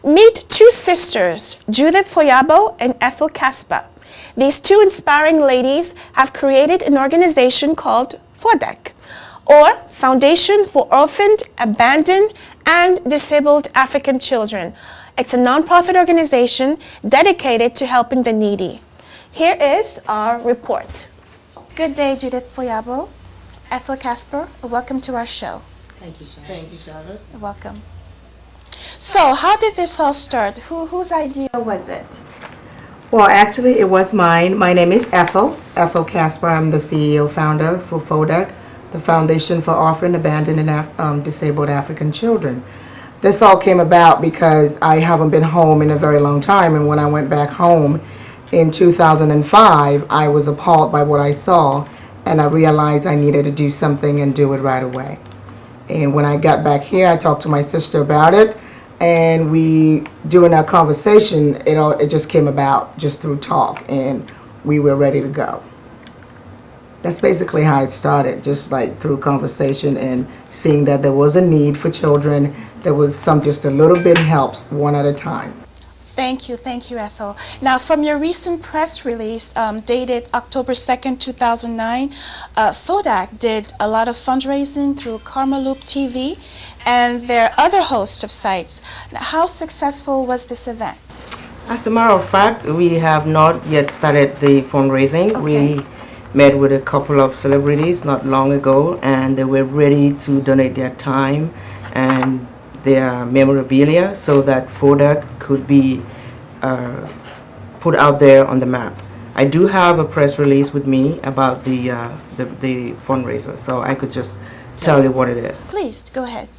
Meet two sisters, Judith Foyabo and Ethel Casper. These two inspiring ladies have created an organization called FOADAC, or Foundation for Orphaned, Abandoned, and Disabled African Children. It's a nonprofit organization dedicated to helping the needy. Here is our report. Good day, Judith Foyabo, Ethel Casper. Welcome to our show. Thank you, Charlotte. Thank you, Charlotte. You're welcome. So, how did this all start? Whose idea was it? Well, actually, it was mine. My name is Ethel Casper. I'm the CEO founder for FOADAC, the Foundation for Orphaned, Abandoned, and Disabled African Children. This all came about because I haven't been home in a very long time, and when I went back home in 2005, I was appalled by what I saw, and I realized I needed to do something and do it right away. And when I got back here, I talked to my sister about it, and during our conversation, it just came about just through talk, and we were ready to go. That's basically how it started, just like through conversation and seeing that there was a need for children. There was just a little bit helps one at a time. Thank you, Ethel. Now, from your recent press release dated October 2nd, 2009, FOADAC did a lot of fundraising through Karma Loop TV and their other host of sites. Now, how successful was this event? As a matter of fact, we have not yet started the fundraising. Okay. We met with a couple of celebrities not long ago, and they were ready to donate their time and their memorabilia so that FOADAC could be put out there on the map. I do have a press release with me about the fundraiser, so I could just tell you what it is. Please, go ahead.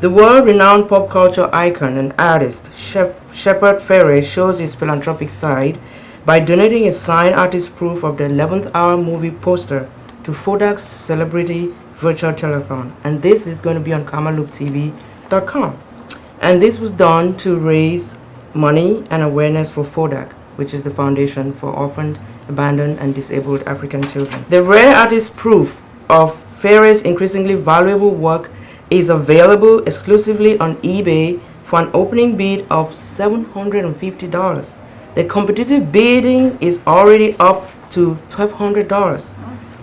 The world-renowned pop culture icon and artist Shepard Fairey shows his philanthropic side by donating a signed artist proof of the 11th Hour movie poster to FOADAC's Celebrity Virtual Telethon, and this is going to be on KarmaLoopTV.com. And this was done to raise money and awareness for FOADAC, which is the Foundation for Orphaned, Abandoned, and Disabled African Children. The rare artist proof of Fairey's increasingly valuable work is available exclusively on eBay for an opening bid of $750. The competitive bidding is already up to $1,200,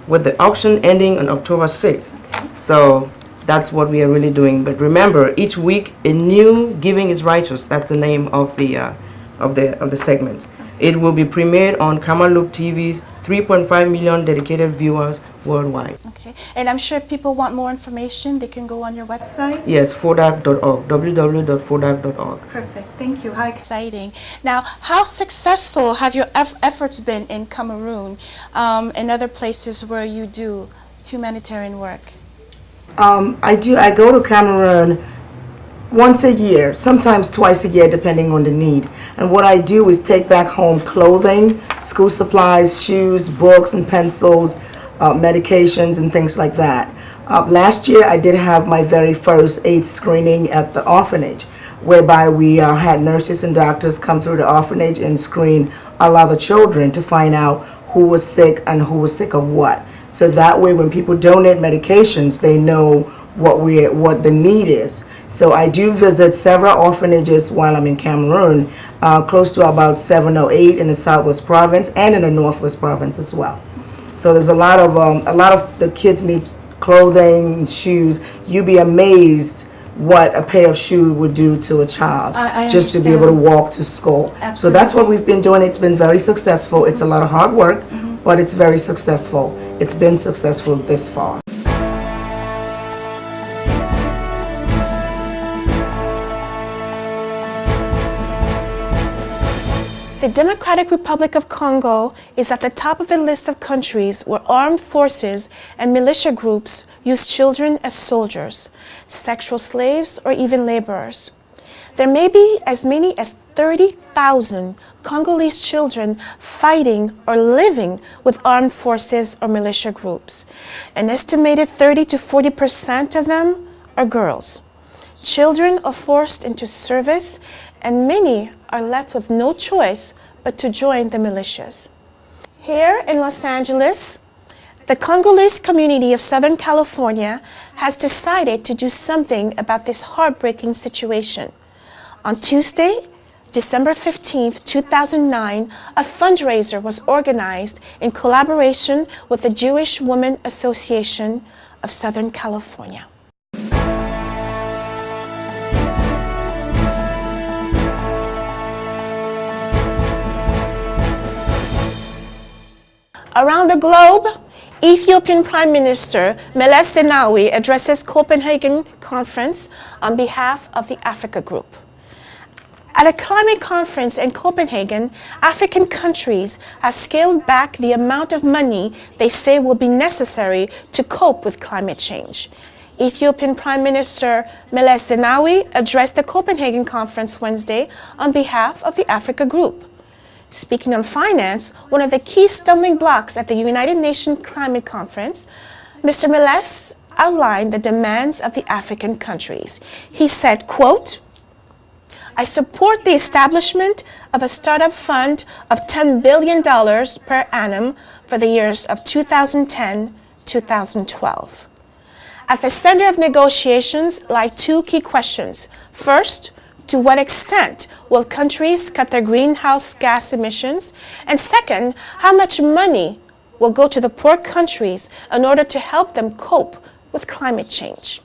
with the auction ending on October 6th. So that's what we are really doing. But remember, each week a new Giving is Righteous. That's the name of the segment. It will be premiered on Karma Loop TV's 3.5 million dedicated viewers worldwide. Okay, and I'm sure if people want more information, they can go on your website? Yes, FOADAC.org, www.foadac.org. Perfect, thank you, how exciting. Now, how successful have your efforts been in Cameroon and other places where you do humanitarian work? I go to Cameroon once a year, sometimes twice a year, depending on the need. And what I do is take back home clothing, school supplies, shoes, books and pencils, medications and things like that. Last year I did have my very first AIDS screening at the orphanage, whereby we had nurses and doctors come through the orphanage and screen a lot of children to find out who was sick and who was sick of what. So that way when people donate medications, they know what the need is. So I do visit several orphanages while I'm in Cameroon, close to about 7 or 8 in the Southwest Province and in the Northwest Province as well. So there's a lot of the kids need clothing, shoes. You'd be amazed what a pair of shoes would do to a child, just to be able to walk to school. Absolutely. So that's what we've been doing. It's been very successful. It's a lot of hard work, but it's very successful. It's been successful this far. The Democratic Republic of Congo is at the top of the list of countries where armed forces and militia groups use children as soldiers, sexual slaves, or even laborers. There may be as many as 30,000 Congolese children fighting or living with armed forces or militia groups. An estimated 30 to 40% of them are girls. Children are forced into service, and many are left with no choice but to join the militias. Here in Los Angeles, the Congolese community of Southern California has decided to do something about this heartbreaking situation. On Tuesday, December 15, 2009, a fundraiser was organized in collaboration with the Jewish Women Association of Southern California. Around the globe, Ethiopian Prime Minister Meles Zenawi addresses Copenhagen Conference on behalf of the Africa Group. At a climate conference in Copenhagen, African countries have scaled back the amount of money they say will be necessary to cope with climate change. Ethiopian Prime Minister Meles Zenawi addressed the Copenhagen Conference Wednesday on behalf of the Africa Group. Speaking on finance, one of the key stumbling blocks at the United Nations Climate Conference, Mr. Meles outlined the demands of the African countries. He said, quote, "I support the establishment of a startup fund of $10 billion per annum for the years of 2010-2012. At the center of negotiations lie two key questions. First, to what extent will countries cut their greenhouse gas emissions? And second, how much money will go to the poor countries in order to help them cope with climate change?"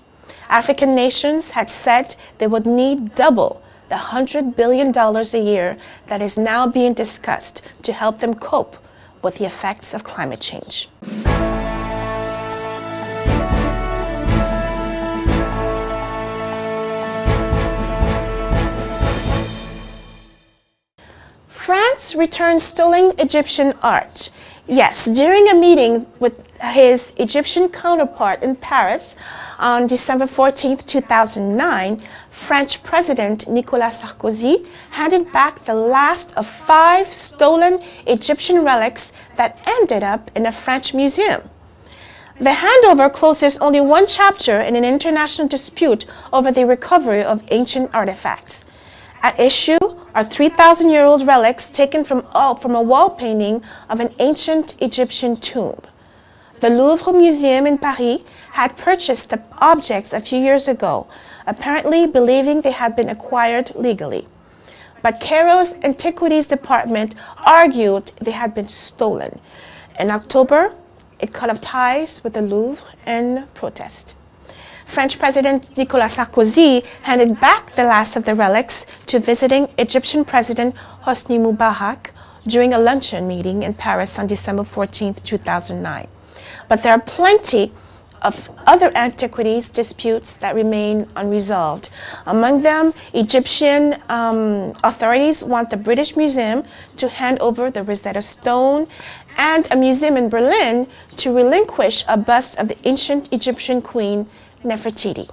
African nations had said they would need double the $100 billion a year that is now being discussed to help them cope with the effects of climate change. France returns stolen Egyptian art. Yes, during a meeting with his Egyptian counterpart in Paris on December 14, 2009, French President Nicolas Sarkozy handed back the last of 5 stolen Egyptian relics that ended up in a French museum. The handover closes only one chapter in an international dispute over the recovery of ancient artifacts. At issue are 3,000-year-old relics taken from a wall painting of an ancient Egyptian tomb. The Louvre Museum in Paris had purchased the objects a few years ago, apparently believing they had been acquired legally. But Cairo's Antiquities Department argued they had been stolen. In October, it cut off ties with the Louvre in protest. French President Nicolas Sarkozy handed back the last of the relics to visiting Egyptian President Hosni Mubarak during a luncheon meeting in Paris on December 14, 2009. But there are plenty of other antiquities disputes that remain unresolved. Among them, Egyptian authorities want the British Museum to hand over the Rosetta Stone and a museum in Berlin to relinquish a bust of the ancient Egyptian queen Nefertiti.